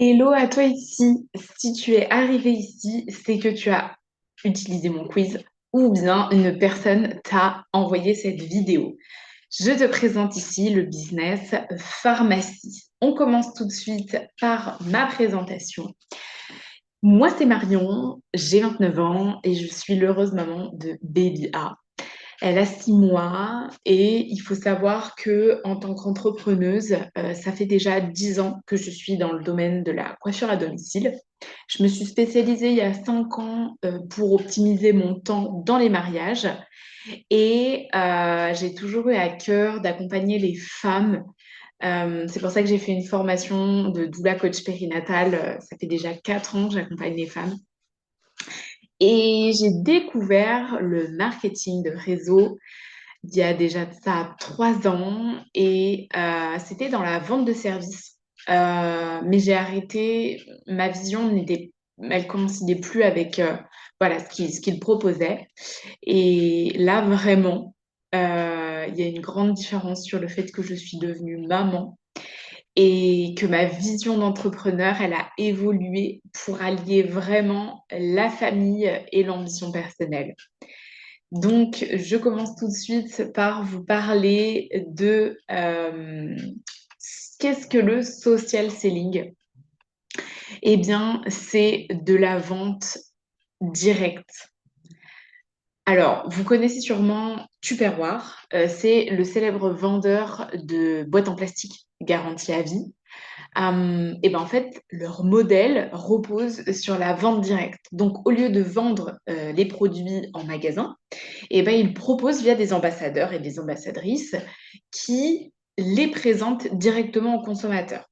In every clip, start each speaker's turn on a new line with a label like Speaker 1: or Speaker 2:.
Speaker 1: Hello à toi ici. Si tu es arrivé ici, c'est que tu as utilisé mon quiz ou bien une personne t'a envoyé cette vidéo. Je te présente ici le business pharmacie. On commence tout de suite par ma présentation. Moi, c'est Marion, j'ai 29 ans et je suis l'heureuse maman de Baby A. Elle a 6 mois et il faut savoir que en tant qu'entrepreneuse, ça fait déjà 10 ans que je suis dans le domaine de la coiffure à domicile. Je me suis spécialisée il y a 5 ans pour optimiser mon temps dans les mariages et j'ai toujours eu à cœur d'accompagner les femmes. C'est pour ça que j'ai fait une formation de doula coach périnatale. Ça fait déjà 4 ans que j'accompagne les femmes. Et j'ai découvert le marketing de réseau il y a déjà de ça 3 ans et c'était dans la vente de services. Mais j'ai arrêté, ma vision elle coïncidait plus avec voilà, ce qu'il proposait. Et là, vraiment, il y a une grande différence sur le fait que je suis devenue maman et que ma vision d'entrepreneur, elle a évolué pour allier vraiment la famille et l'ambition personnelle. Donc, je commence tout de suite par vous parler de qu'est-ce que le social selling? Eh bien, c'est de la vente directe. Alors, vous connaissez sûrement Tupperware, c'est le célèbre vendeur de boîtes en plastique garantie à vie. Et ben en fait, leur modèle repose sur la vente directe. Donc, au lieu de vendre les produits en magasin, et ben, ils proposent via des ambassadeurs et des ambassadrices qui les présentent directement aux consommateurs.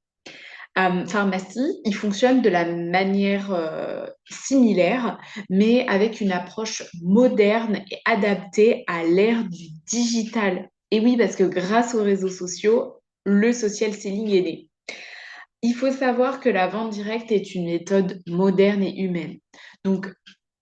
Speaker 1: Pharmacie, il fonctionne de la manière similaire, mais avec une approche moderne et adaptée à l'ère du digital. Et oui, parce que grâce aux réseaux sociaux, le social selling est né. Il faut savoir que la vente directe est une méthode moderne et humaine. Donc,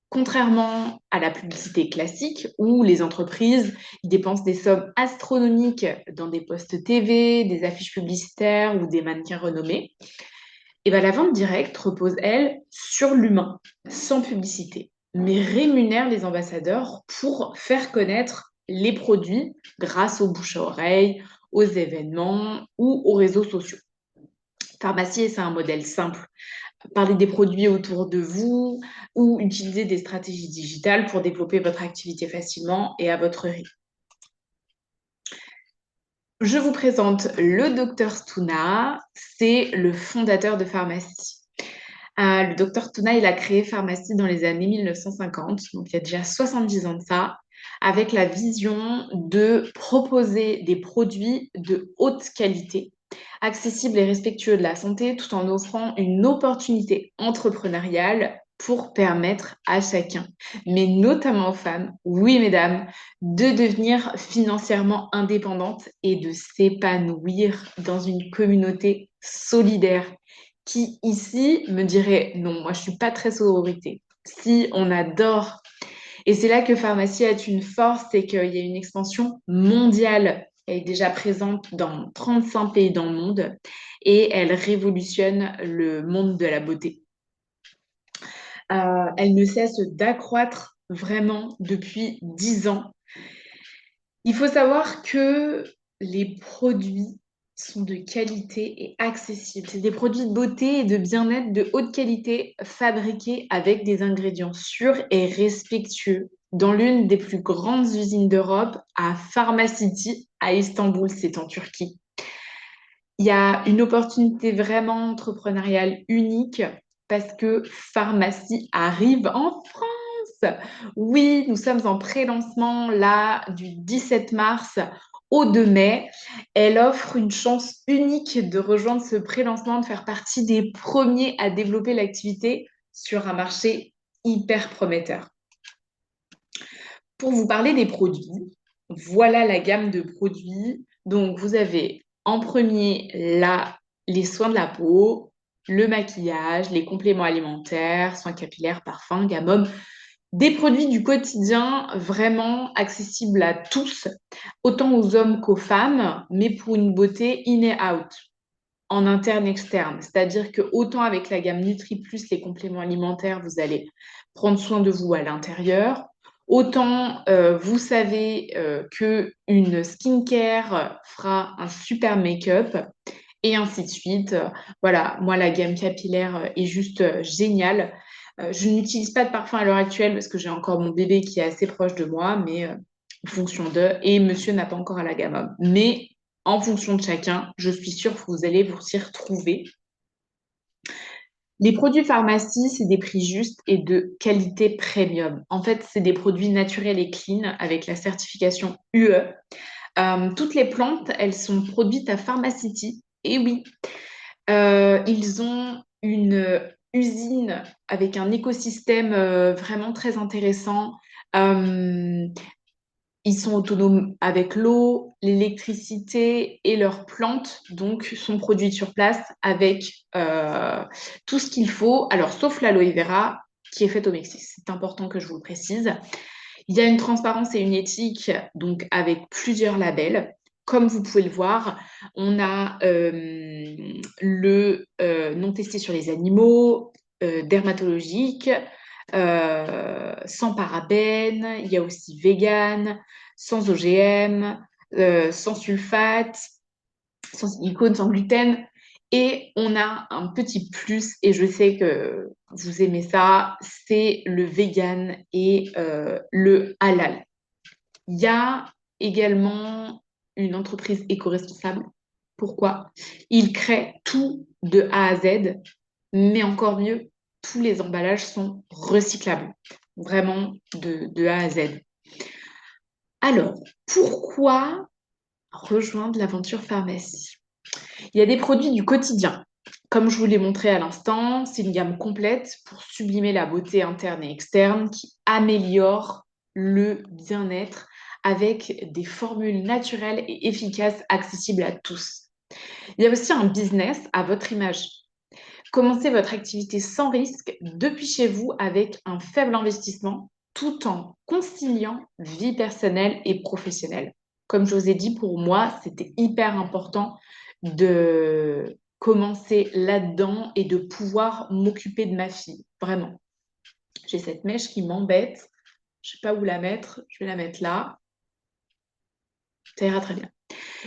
Speaker 1: contrairement à la publicité classique, où les entreprises ils dépensent des sommes astronomiques dans des postes TV, des affiches publicitaires ou des mannequins renommés, et ben la vente directe repose, elle, sur l'humain, sans publicité, mais rémunère les ambassadeurs pour faire connaître les produits grâce aux bouche à oreille, aux événements ou aux réseaux sociaux. Pharmacie, c'est un modèle simple. Parler des produits autour de vous ou utiliser des stratégies digitales pour développer votre activité facilement et à votre rythme. Je vous présente le docteur Stuna, c'est le fondateur de Pharmacie. Le docteur Stuna, il a créé Pharmacie dans les années 1950, donc il y a déjà 70 ans de ça, avec la vision de proposer des produits de haute qualité, accessibles et respectueux de la santé, tout en offrant une opportunité entrepreneuriale pour permettre à chacun, mais notamment aux femmes, oui mesdames, de devenir financièrement indépendantes et de s'épanouir dans une communauté solidaire qui ici me dirait non, moi je suis pas très sororité. Si on adore, et c'est là que Pharmacie a une force, c'est qu'il y a une expansion mondiale. Elle est déjà présente dans 35 pays dans le monde et elle révolutionne le monde de la beauté. Elle ne cesse d'accroître vraiment depuis 10 ans. Il faut savoir que les produits sont de qualité et accessibles. C'est des produits de beauté et de bien-être de haute qualité fabriqués avec des ingrédients sûrs et respectueux dans l'une des plus grandes usines d'Europe à Pharmacity à Istanbul, c'est en Turquie. Il y a une opportunité vraiment entrepreneuriale unique parce que Pharmacie arrive en France. Oui, nous sommes en pré-lancement là du 17 mars au 2 mai. Elle offre une chance unique de rejoindre ce pré-lancement, de faire partie des premiers à développer l'activité sur un marché hyper prometteur. Pour vous parler des produits, voilà la gamme de produits. Donc, vous avez en premier les soins de la peau, le maquillage, les compléments alimentaires, soins capillaires, parfums, gamme homme, des produits du quotidien vraiment accessibles à tous, autant aux hommes qu'aux femmes, mais pour une beauté in et out. en interne externe. C'est-à-dire que autant avec la gamme Nutri Plus, les compléments alimentaires, vous allez prendre soin de vous à l'intérieur. Autant vous savez qu'une skincare fera un super make-up et ainsi de suite. Voilà, moi, la gamme capillaire est juste géniale. Je n'utilise pas de parfum à l'heure actuelle parce que j'ai encore mon bébé qui est assez proche de moi, mais en fonction de... Et monsieur n'a pas encore à la gamme homme. Mais en fonction de chacun, je suis sûre que vous allez vous y retrouver. Les produits pharmacie, c'est des prix justes et de qualité premium. En fait, c'est des produits naturels et clean avec la certification UE. Toutes les plantes, elles sont produites à Pharmacity. Et oui, ils ont une usine avec un écosystème vraiment très intéressant. Euh, Ils sont autonomes avec l'eau, l'électricité et leurs plantes, donc sont produites sur place avec tout ce qu'il faut. Alors, sauf l'aloe vera qui est faite au Mexique. C'est important que je vous le précise. Il y a une transparence et une éthique, donc avec plusieurs labels. Comme vous pouvez le voir, on a le non testé sur les animaux, dermatologique, sans parabènes, il y a aussi vegan, sans OGM, sans sulfate, sans silicone, sans gluten. Et on a un petit plus, et je sais que vous aimez ça, c'est le vegan et le halal. Il y a également une entreprise éco-responsable. Pourquoi? Ils créent tout de A à Z, mais encore mieux, tous les emballages sont recyclables, vraiment de A à Z. Alors, pourquoi rejoindre l'aventure pharmacie? Il y a des produits du quotidien. Comme je vous l'ai montré à l'instant, c'est une gamme complète pour sublimer la beauté interne et externe qui améliore le bien-être avec des formules naturelles et efficaces accessibles à tous. Il y a aussi un business à votre image. Commencez votre activité sans risque depuis chez vous avec un faible investissement tout en conciliant vie personnelle et professionnelle. Comme je vous ai dit, pour moi, c'était hyper important de commencer là-dedans et de pouvoir m'occuper de ma fille. Vraiment. J'ai cette mèche qui m'embête. Je ne sais pas où la mettre. Je vais la mettre là. Ça ira très bien.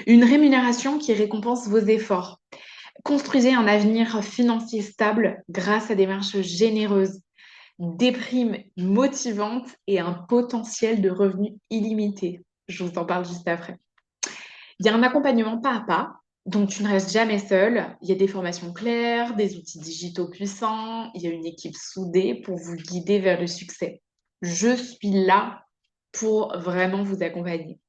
Speaker 1: Une rémunération qui récompense vos efforts. Construisez un avenir financier stable grâce à des marges généreuses, des primes motivantes et un potentiel de revenus illimité. Je vous en parle juste après. Il y a un accompagnement pas à pas, donc tu ne restes jamais seul. Il y a des formations claires, des outils digitaux puissants, il y a une équipe soudée pour vous guider vers le succès. Je suis là pour vraiment vous accompagner.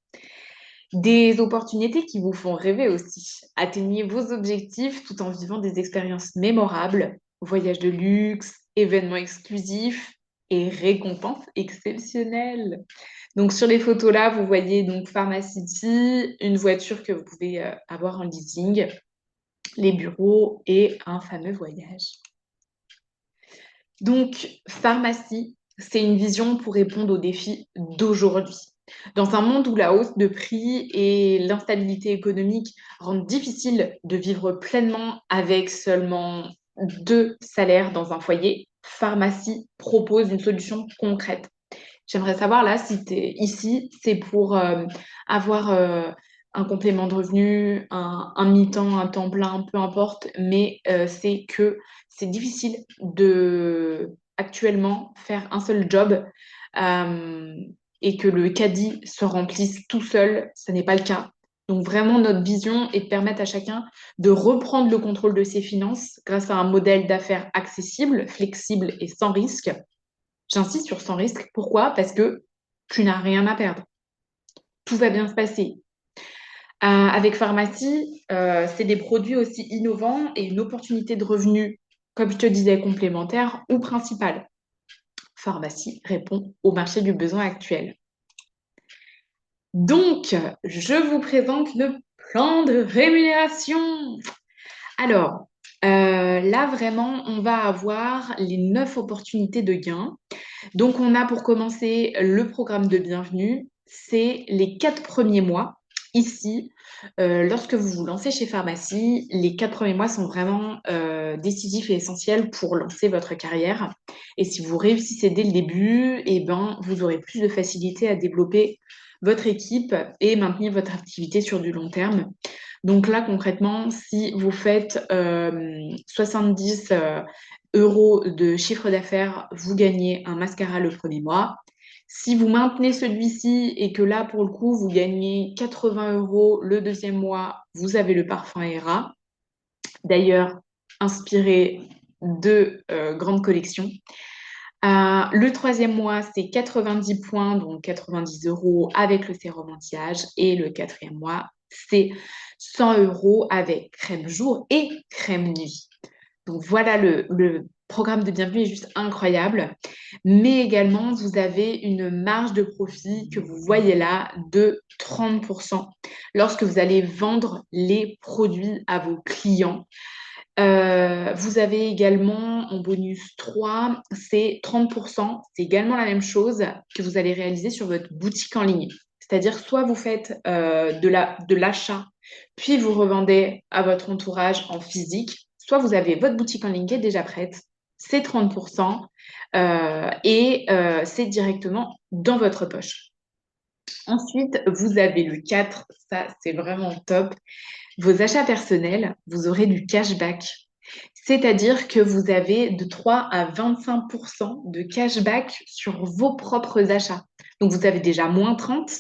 Speaker 1: Des opportunités qui vous font rêver aussi. Atteignez vos objectifs tout en vivant des expériences mémorables, voyages de luxe, événements exclusifs et récompenses exceptionnelles. Donc sur les photos là, vous voyez donc Pharmacity, une voiture que vous pouvez avoir en leasing, les bureaux et un fameux voyage. Donc Pharmacie, c'est une vision pour répondre aux défis d'aujourd'hui. Dans un monde où la hausse de prix et l'instabilité économique rendent difficile de vivre pleinement avec seulement 2 salaires dans un foyer, Pharmacie propose une solution concrète. J'aimerais savoir là si tu es ici, c'est pour avoir un complément de revenu, un mi-temps, un temps plein, peu importe, mais c'est que c'est difficile de actuellement faire un seul job euh, et que le caddie se remplisse tout seul, ce n'est pas le cas. Donc vraiment, notre vision est de permettre à chacun de reprendre le contrôle de ses finances grâce à un modèle d'affaires accessible, flexible et sans risque. J'insiste sur sans risque. Pourquoi? Parce que tu n'as rien à perdre. Tout va bien se passer. Avec Pharmacie, c'est des produits aussi innovants et une opportunité de revenu, comme je te disais, complémentaire ou principale. Pharmacie répond au marché du besoin actuel. Donc, je vous présente le plan de rémunération. Alors, là, vraiment, on va avoir les 9 opportunités de gain. Donc, on a pour commencer le programme de bienvenue. C'est les 4 premiers mois. Ici, lorsque vous vous lancez chez Pharmacie, les 4 premiers mois sont vraiment décisifs et essentiels pour lancer votre carrière. Et si vous réussissez dès le début, eh ben, vous aurez plus de facilité à développer votre équipe et maintenir votre activité sur du long terme. Donc là, concrètement, si vous faites 70 euros de chiffre d'affaires, vous gagnez un mascara le premier mois. Si vous maintenez celui-ci et que là, pour le coup, vous gagnez 80 euros le deuxième mois, vous avez le parfum ERA. D'ailleurs, inspiré de grandes collections. Le troisième mois, c'est 90 points, donc 90 euros avec le sérum anti-âge. Et le quatrième mois, c'est 100 euros avec crème jour et crème nuit. Donc voilà, le programme de bienvenue est juste incroyable. Mais également, vous avez une marge de profit que vous voyez là de 30% lorsque vous allez vendre les produits à vos clients. Vous avez également en bonus 3, c'est 30%. C'est également la même chose que vous allez réaliser sur votre boutique en ligne. C'est-à-dire, soit vous faites de l'achat, puis vous revendez à votre entourage en physique, soit vous avez votre boutique en ligne qui est déjà prête, c'est 30%, et c'est directement dans votre poche. Ensuite, vous avez le 4, ça c'est vraiment top. Vos achats personnels, vous aurez du cashback. C'est-à-dire que vous avez de 3 à 25% de cashback sur vos propres achats. Donc vous avez déjà moins 30,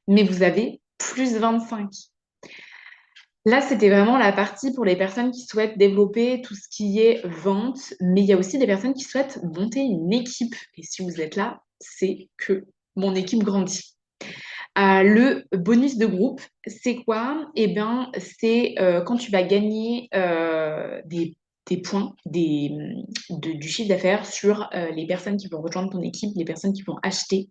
Speaker 1: mais vous avez plus 25. Là, c'était vraiment la partie pour les personnes qui souhaitent développer tout ce qui est vente, mais il y a aussi des personnes qui souhaitent monter une équipe. Et si vous êtes là, c'est que mon équipe grandit. Le bonus de groupe, c'est quoi? Eh bien, c'est quand tu vas gagner des points, du chiffre d'affaires sur les personnes qui vont rejoindre ton équipe, les personnes qui vont acheter.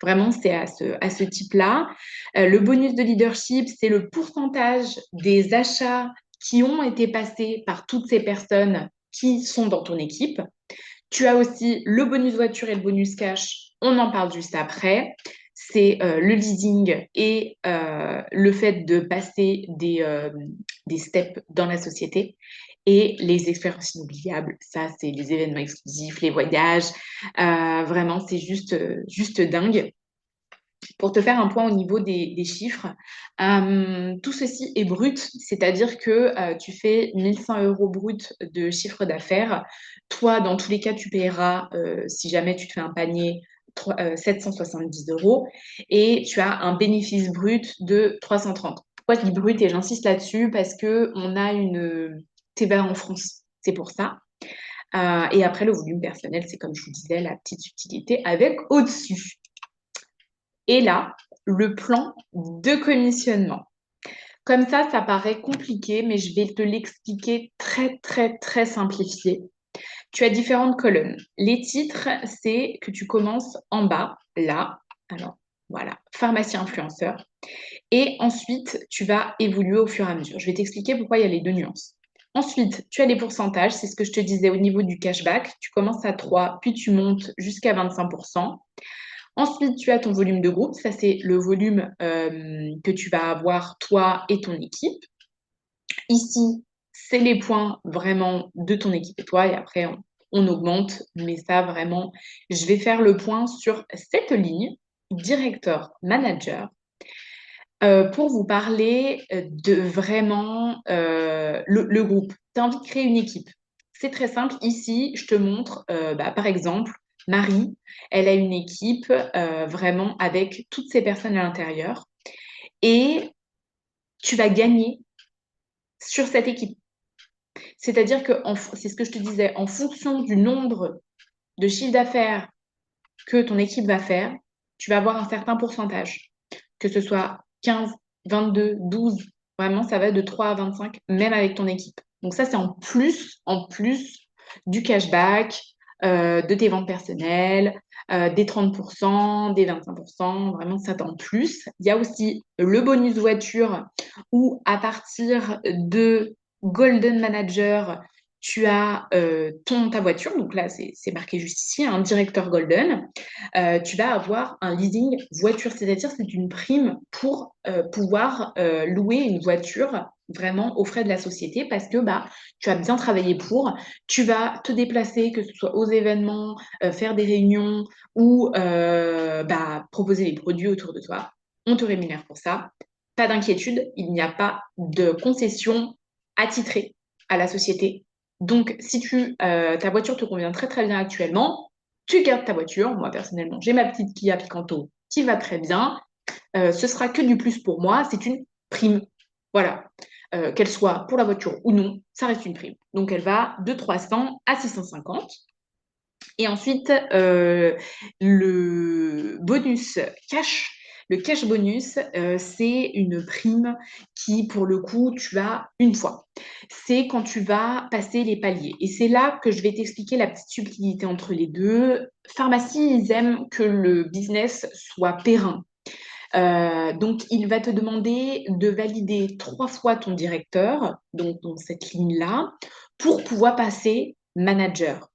Speaker 1: Vraiment, c'est à ce type-là. Le bonus de leadership, c'est le pourcentage des achats qui ont été passés par toutes ces personnes qui sont dans ton équipe. Tu as aussi le bonus voiture et le bonus cash. On en parle juste après. C'est le leasing et le fait de passer des steps dans la société. Et les expériences inoubliables, ça, c'est les événements exclusifs, les voyages. Vraiment, c'est juste dingue. Pour te faire un point au niveau des chiffres, tout ceci est brut, c'est-à-dire que tu fais 1100 euros brut de chiffre d'affaires. Toi, dans tous les cas, tu paieras, si jamais tu te fais un panier, 770 euros et tu as un bénéfice brut de 330. Pourquoi je dis brut et j'insiste là-dessus? Parce qu'on a une TVA en France, c'est pour ça. Et après, le volume personnel, c'est comme je vous disais, la petite utilité avec au-dessus. Et là, le plan de commissionnement. Comme ça paraît compliqué, mais je vais te l'expliquer très, très, très simplifié. Tu as différentes colonnes. Les titres, c'est que tu commences en bas, là. Alors, voilà, pharmacie influenceur. Et ensuite, tu vas évoluer au fur et à mesure. Je vais t'expliquer pourquoi il y a les deux nuances. Ensuite, tu as les pourcentages. C'est ce que je te disais au niveau du cashback. Tu commences à 3, puis tu montes jusqu'à 25%. Ensuite, tu as ton volume de groupe. Ça, c'est le volume que tu vas avoir toi et ton équipe. Ici, c'est les points vraiment de ton équipe et toi. Et après, on augmente. Mais ça, vraiment, je vais faire le point sur cette ligne, directeur, manager, pour vous parler de vraiment le groupe. Tu as envie de créer une équipe. C'est très simple. Ici, je te montre, par exemple, Marie, elle a une équipe vraiment avec toutes ces personnes à l'intérieur. Et tu vas gagner sur cette équipe. C'est-à-dire que c'est ce que je te disais, en fonction du nombre de chiffres d'affaires que ton équipe va faire, tu vas avoir un certain pourcentage, que ce soit 15, 22, 12, vraiment, ça va de 3 à 25, même avec ton équipe. Donc ça, c'est en plus du cashback, de tes ventes personnelles, des 30%, des 25%, vraiment, ça en plus. Il y a aussi le bonus voiture où à partir de Golden Manager, tu as ta voiture, donc là c'est marqué juste ici, un directeur Golden. Tu vas avoir un leasing voiture, c'est-à-dire c'est une prime pour pouvoir louer une voiture vraiment aux frais de la société parce que bah, tu as bien travaillé pour, tu vas te déplacer, que ce soit aux événements, faire des réunions ou bah, proposer des produits autour de toi. On te rémunère pour ça. Pas d'inquiétude, il n'y a pas de concession attitrée à la société. Donc, si ta voiture te convient très très bien actuellement, tu gardes ta voiture. Moi, personnellement, j'ai ma petite Kia Picanto qui va très bien. Ce sera que du plus pour moi. C'est une prime. Voilà. Qu'elle soit pour la voiture ou non, ça reste une prime. Donc, elle va de 300 à 650. Et ensuite, le bonus cash, le cash bonus, c'est une prime qui, pour le coup, tu as une fois. C'est quand tu vas passer les paliers. Et c'est là que je vais t'expliquer la petite subtilité entre les deux. Pharmacie, ils aiment que le business soit périn. Donc, il va te demander de valider 3 fois ton directeur, donc dans cette ligne-là, pour pouvoir passer manager.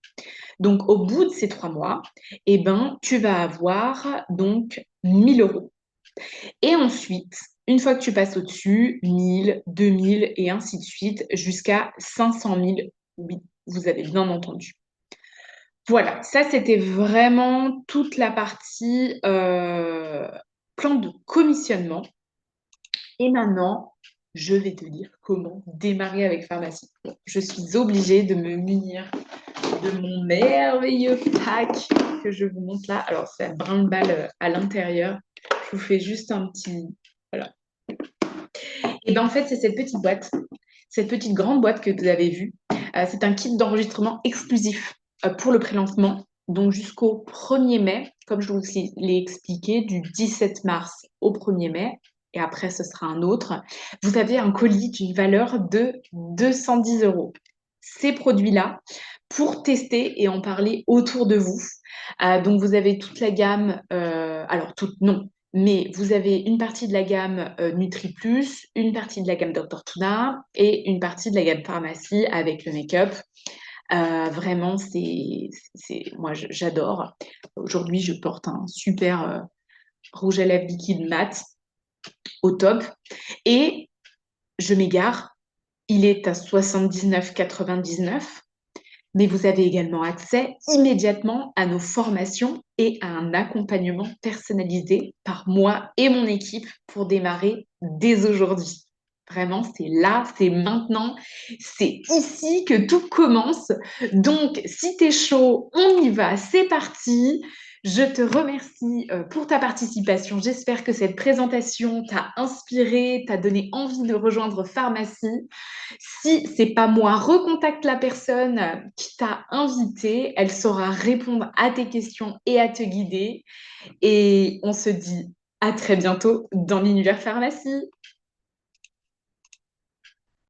Speaker 1: Donc, au bout de ces 3 mois, eh ben, tu vas avoir donc 1 000 euros. Et ensuite, une fois que tu passes au-dessus, 1 000, 2 000 et ainsi de suite, jusqu'à 500 000. Oui, vous avez bien entendu. Voilà, ça c'était vraiment toute la partie plan de commissionnement. Et maintenant, je vais te dire comment démarrer avec pharmacie. Bon, je suis obligée de me munir de mon merveilleux pack que je vous montre là. Alors, c'est un brinque-balle à l'intérieur. Je vous fais juste un petit... Voilà. Et bien, en fait, c'est cette petite boîte, cette petite grande boîte que vous avez vue. C'est un kit d'enregistrement exclusif pour le pré-lancement, donc jusqu'au 1er mai, comme je vous l'ai expliqué, du 17 mars au 1er mai. Et après, ce sera un autre. Vous avez un colis d'une valeur de 210 euros. Ces produits-là, pour tester et en parler autour de vous. Donc, vous avez toute la gamme, alors toute, non, mais vous avez une partie de la gamme Nutri Plus, une partie de la gamme Dr. Tuna et une partie de la gamme Pharmacie avec le make-up. Vraiment, moi, j'adore. Aujourd'hui, je porte un super rouge à lèvres liquide mat au top. Et je m'égare, il est à 79,99. Mais vous avez également accès immédiatement à nos formations et à un accompagnement personnalisé par moi et mon équipe pour démarrer dès aujourd'hui. Vraiment, c'est là, c'est maintenant, c'est ici que tout commence. Donc, si t'es chaud, on y va, c'est parti. Je te remercie pour ta participation. J'espère que cette présentation t'a inspiré, t'a donné envie de rejoindre Pharmacie. Si c'est pas moi, recontacte la personne qui t'a invité. Elle saura répondre à tes questions et à te guider. Et on se dit à très bientôt dans l'univers pharmacie.